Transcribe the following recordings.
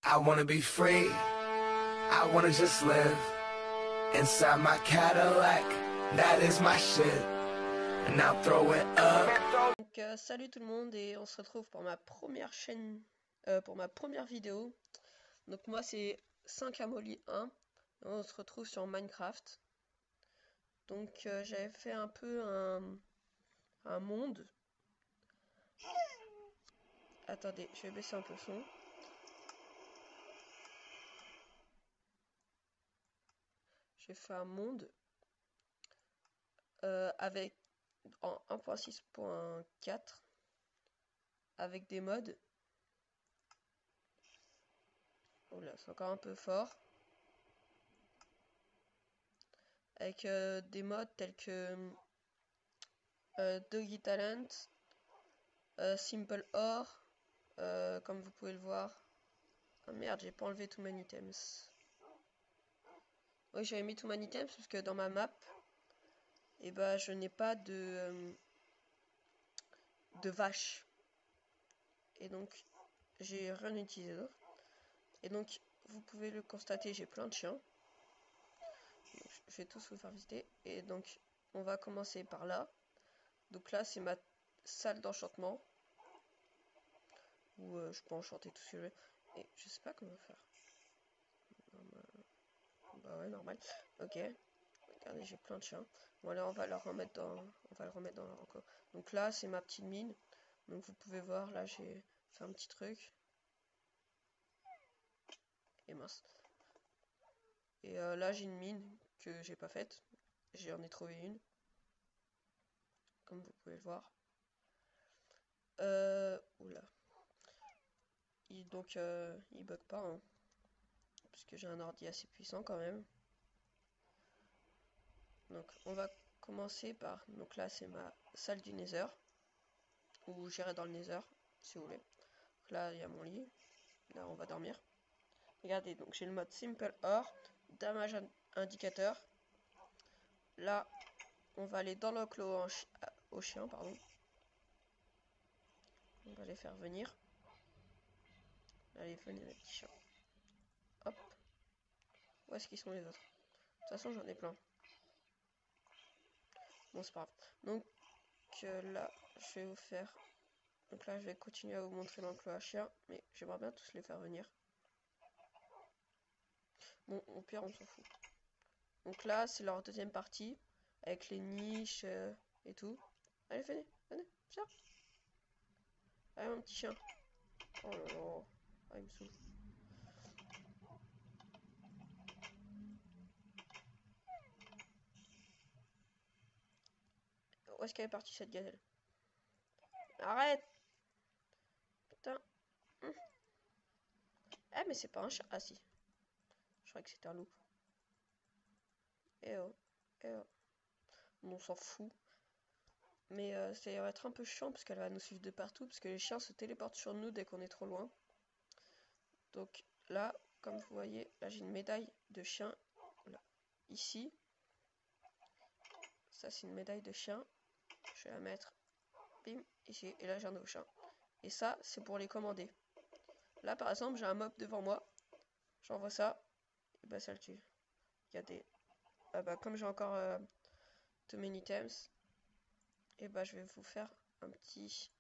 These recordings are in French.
I wanna be free. I wanna just live inside my Cadillac. That is my shit. And now throw it up. Donc salut tout le monde et on se retrouve pour ma première chaîne, pour ma première vidéo. Donc moi c'est 5 Amoli 1. Et on se retrouve sur Minecraft. Donc j'avais fait un peu un monde. Attendez, je vais baisser un peu le son. J'ai fait un monde avec en 1.6.4 avec des mods. Oh là, c'est encore un peu fort. Avec des mods tels que Doggy Talent, Simple Or, comme vous pouvez le voir. Ah merde, j'ai pas enlevé Too Many Items. Oui, j'avais mis Too Many Items parce que dans ma map, et bah je n'ai pas de vache. Et donc j'ai rien utilisé d'autre. Et donc vous pouvez le constater, j'ai plein de chiens. Donc, je vais tous vous faire visiter. Et donc on va commencer par là. Donc là c'est ma salle d'enchantement où je peux enchanter tout ce que je veux. Et je sais pas comment faire. Bah ouais, normal. Ok. Regardez, j'ai plein de chiens. Bon là on va le remettre dans leur enclos. Donc là c'est ma petite mine. Donc vous pouvez voir, là j'ai fait un petit truc. Et mince. Et là j'ai une mine que j'ai pas faite. J'en ai trouvé une. Comme vous pouvez le voir. Oula. Donc il bug pas, hein, puisque j'ai un ordi assez puissant quand même. Donc on va commencer par, donc là c'est ma salle du Nether, où j'irai dans le Nether si vous voulez. Donc là il y a mon lit, là on va dormir. Regardez, donc j'ai le mode Simple Or, damage indicateur. Là on va aller dans l'enclos au chien, pardon. On va les faire venir. Allez, venez les petits chiens. Hop. Où est-ce qu'ils sont les autres? De toute façon j'en ai plein. Bon c'est pas grave. Donc là je vais vous faire. Donc là je vais continuer à vous montrer l'enclos à chien. Mais j'aimerais bien tous les faire venir. Bon au pire on s'en fout. Donc là c'est leur deuxième partie. Avec les niches et tout. Allez venez, venez, viens. Allez mon petit chien. Oh là là. Ah il me saoule. Où est-ce qu'elle est partie cette gazelle? Arrête. Putain. Ah mais c'est pas un chat. Ah si. Je croyais que c'était un loup. Eh oh. Eh oh. On s'en fout. Mais ça va être un peu chiant parce qu'elle va nous suivre de partout. Parce que les chiens se téléportent sur nous dès qu'on est trop loin. Donc là, comme vous voyez, là j'ai une médaille de chien. Là, ici. Ça c'est une médaille de chien. Je vais la mettre. Bim, ici. Et là j'ai un nouveau chien. Et ça c'est pour les commander. Là par exemple j'ai un mob devant moi. J'envoie ça. Et bah ça le tue. Il y a des... Ah bah comme j'ai encore too many items. Et bah je vais vous faire un petit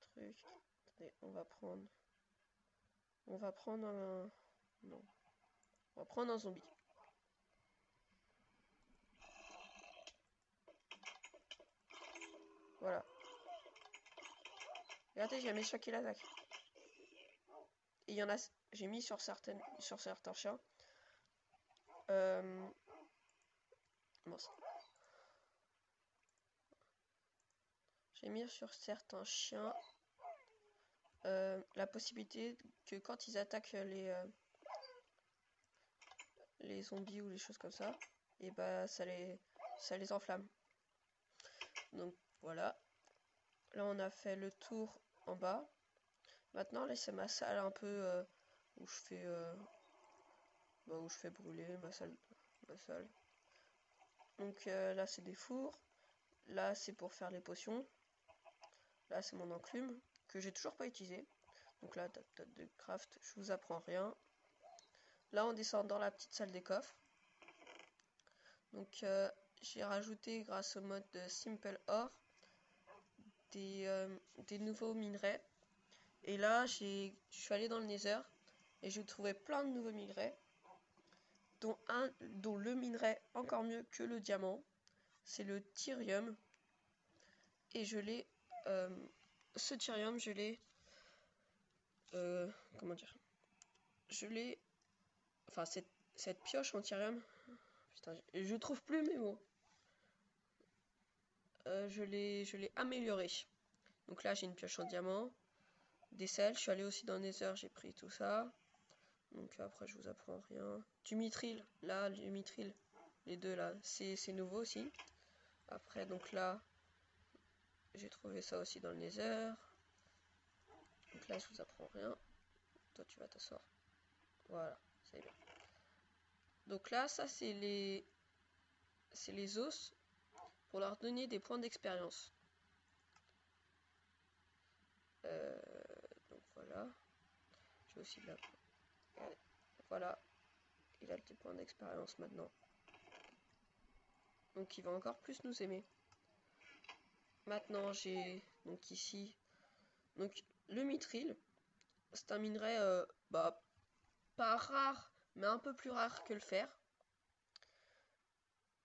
truc. Attendez, on va prendre un... Non. On va prendre un zombie. Voilà. Regardez, j'ai un méchant qui l'attaque. Et il y en a... J'ai mis sur certains chiens. Bon, j'ai mis sur certains chiens la possibilité que quand ils attaquent les zombies ou les choses comme ça, et bah ça les enflamme. Donc voilà. Là on a fait le tour en bas. Maintenant là c'est ma salle un peu où je fais brûler ma salle. Donc là c'est des fours. Là c'est pour faire les potions. Là c'est mon enclume que j'ai toujours pas utilisé. Donc là, table de craft, je vous apprends rien. Là, on descend dans la petite salle des coffres. Donc, j'ai rajouté, grâce au mode de Simple Ore, des nouveaux minerais. Et là, je suis allé dans le Nether et j'ai trouvé plein de nouveaux minerais, dont le minerai encore mieux que le diamant, c'est le Tyrium. Et ce Tyrium, comment dire, enfin cette pioche en Tyrium, putain, je trouve plus mes mots. Je l'ai amélioré. Donc là, j'ai une pioche en diamant, des sels. Je suis allé aussi dans le Nether, j'ai pris tout ça. Donc après, je vous apprends rien. Du mithril, là, du mithril, les deux là, c'est nouveau aussi. Après, donc là, j'ai trouvé ça aussi dans le Nether. Donc là, je vous apprends rien. Toi, tu vas t'asseoir. Voilà, c'est bien. Donc là, ça, c'est les os pour leur donner des points d'expérience. Donc voilà. J'ai aussi de la... Voilà. Il a des points d'expérience maintenant. Donc il va encore plus nous aimer. Maintenant, j'ai donc ici... Donc le mithril, c'est un minerai pas rare, mais un peu plus rare que le fer.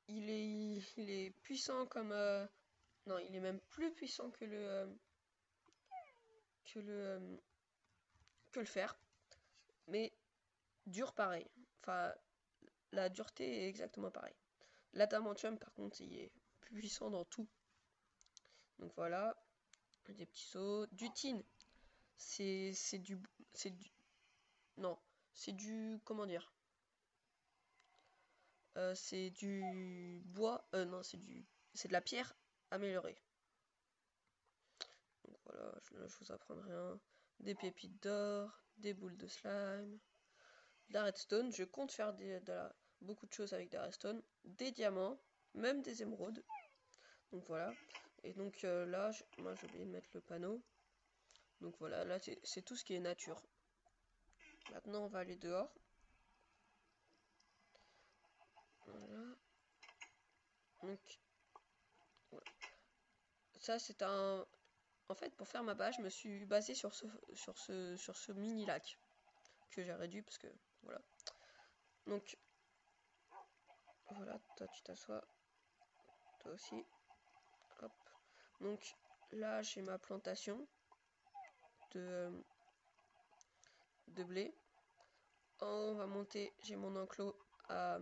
Il est puissant comme... non, il est même plus puissant que le fer. Mais dur pareil. Enfin, la dureté est exactement pareille. L'adamantium, par contre, il est plus puissant dans tout. Donc voilà, des petits sauts. Du tin, c'est du... Non, c'est du... Comment dire, c'est du bois... non, c'est de la pierre améliorée. Donc voilà, je vous apprends rien. Des pépites d'or, des boules de slime, de la redstone. Je compte faire beaucoup de choses avec des redstone, des diamants, même des émeraudes. Donc voilà. Et donc là, moi j'ai oublié de mettre le panneau. Donc voilà, là c'est tout ce qui est nature. Maintenant on va aller dehors. Voilà. Donc voilà. Ça c'est un... En fait, pour faire ma base, je me suis basé sur ce mini lac que j'ai réduit parce que voilà. Donc voilà, toi tu t'assois, toi aussi. Hop. Donc là j'ai ma plantation de blé. On va monter, j'ai mon enclos à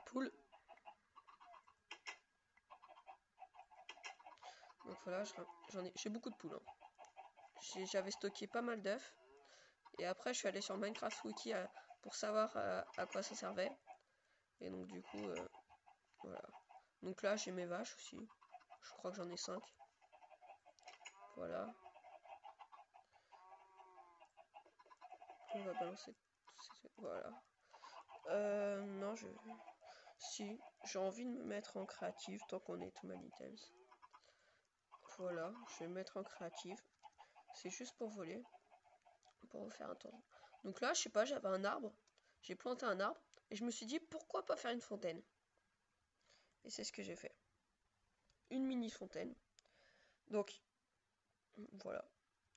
poules. Donc voilà, j'ai beaucoup de poules. Hein. J'avais stocké pas mal d'œufs. Et après, je suis allé sur Minecraft Wiki pour savoir à quoi ça servait. Et donc du coup, voilà. Donc là, j'ai mes vaches aussi. Je crois que j'en ai 5. Voilà. On va balancer. Voilà. Non, si, j'ai envie de me mettre en créative tant qu'on est Too Many Tales. Voilà, je vais me mettre en créative. C'est juste pour voler. Pour vous faire un tour. Donc là, je sais pas, j'avais un arbre. J'ai planté un arbre. Et je me suis dit, pourquoi pas faire une fontaine? Et c'est ce que j'ai fait. Une mini fontaine. Donc, voilà.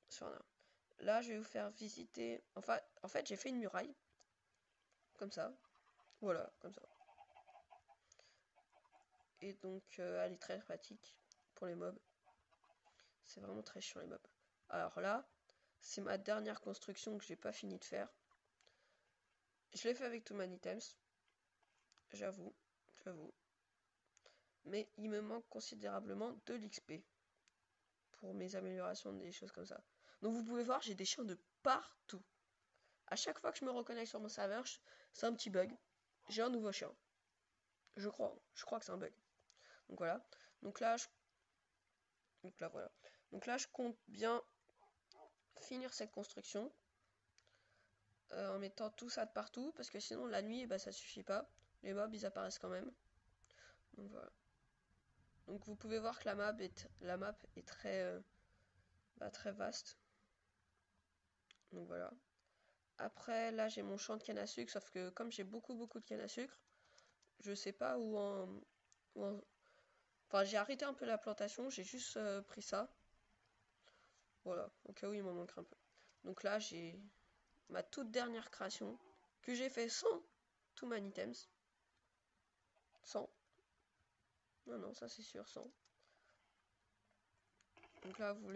Sur un arbre. Là, je vais vous faire visiter... Enfin, en fait, j'ai fait une muraille. Comme ça. Voilà, comme ça. Et donc, elle est très pratique pour les mobs. C'est vraiment très chiant les mobs. Alors là, c'est ma dernière construction que j'ai pas fini de faire. Je l'ai fait avec Too Many Items. J'avoue. Mais il me manque considérablement de l'XP pour mes améliorations, des choses comme ça. Donc vous pouvez voir, j'ai des chiens de partout. À chaque fois que je me reconnecte sur mon serveur, c'est un petit bug. J'ai un nouveau chien. Je crois que c'est un bug. Donc voilà. Donc là, voilà. Donc là, je compte bien finir cette construction en mettant tout ça de partout, parce que sinon la nuit, bah, ça suffit pas. Les mobs, ils apparaissent quand même. Donc voilà. Donc vous pouvez voir que la map est très vaste. Donc voilà. Après là j'ai mon champ de canne à sucre, sauf que comme j'ai beaucoup de canne à sucre, je sais pas Enfin j'ai arrêté un peu la plantation, j'ai juste pris ça. Voilà, au cas où il m'en manquerait un peu. Donc là j'ai ma toute dernière création que j'ai fait sans Too Many Items. Sans. Non, ça c'est sûr, sans. Donc là vous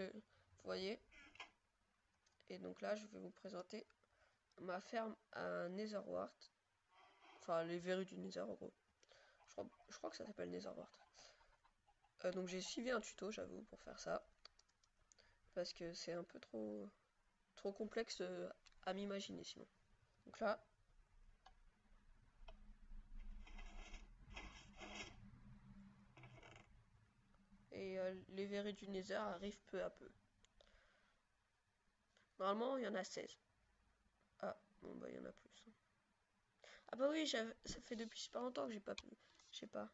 voyez. Et donc là je vais vous présenter ma ferme à Netherwart. Enfin les verrues du Nether en gros. Je crois que ça s'appelle Netherwart. Donc j'ai suivi un tuto j'avoue pour faire ça. Parce que c'est un peu trop complexe à m'imaginer sinon. Donc là. Et les verrues du Nether arrivent peu à peu. Normalement il y en a 16. Ah, bon bah il y en a plus. Ah bah oui, ça fait depuis super longtemps que j'ai pas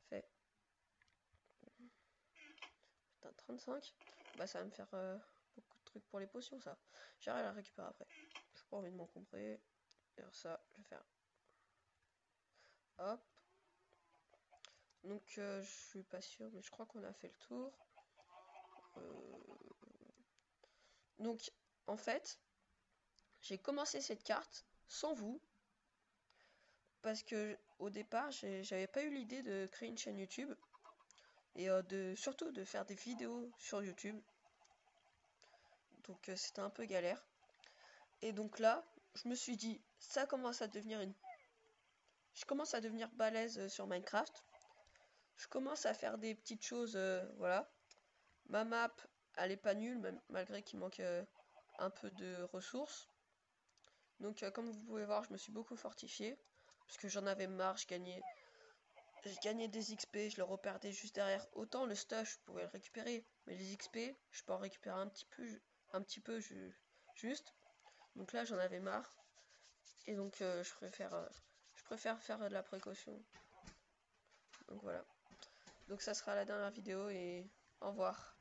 fait. Putain, 35. Bah ça va me faire beaucoup de trucs pour les potions ça. J'irai la récupérer après. J'ai pas envie de m'encombrer. Alors ça, je vais faire. Hop. Donc je suis pas sûr, mais je crois qu'on a fait le tour. Donc en fait, j'ai commencé cette carte sans vous. Parce que au départ, j'avais pas eu l'idée de créer une chaîne YouTube. Et surtout de faire des vidéos sur YouTube. Donc c'était un peu galère. Et donc là, je me suis dit, je commence à devenir balèze sur Minecraft. Je commence à faire des petites choses, voilà. Ma map, elle est pas nulle, même, malgré qu'il manque un peu de ressources. Donc comme vous pouvez voir, je me suis beaucoup fortifié. Parce que j'en avais marre, je gagnais des XP, je le reperdais juste derrière. Autant le stuff, je pouvais le récupérer. Mais les XP, je peux en récupérer un petit peu juste. Donc là, j'en avais marre. Et donc je préfère faire de la précaution. Donc voilà. Donc ça sera la dernière vidéo et au revoir.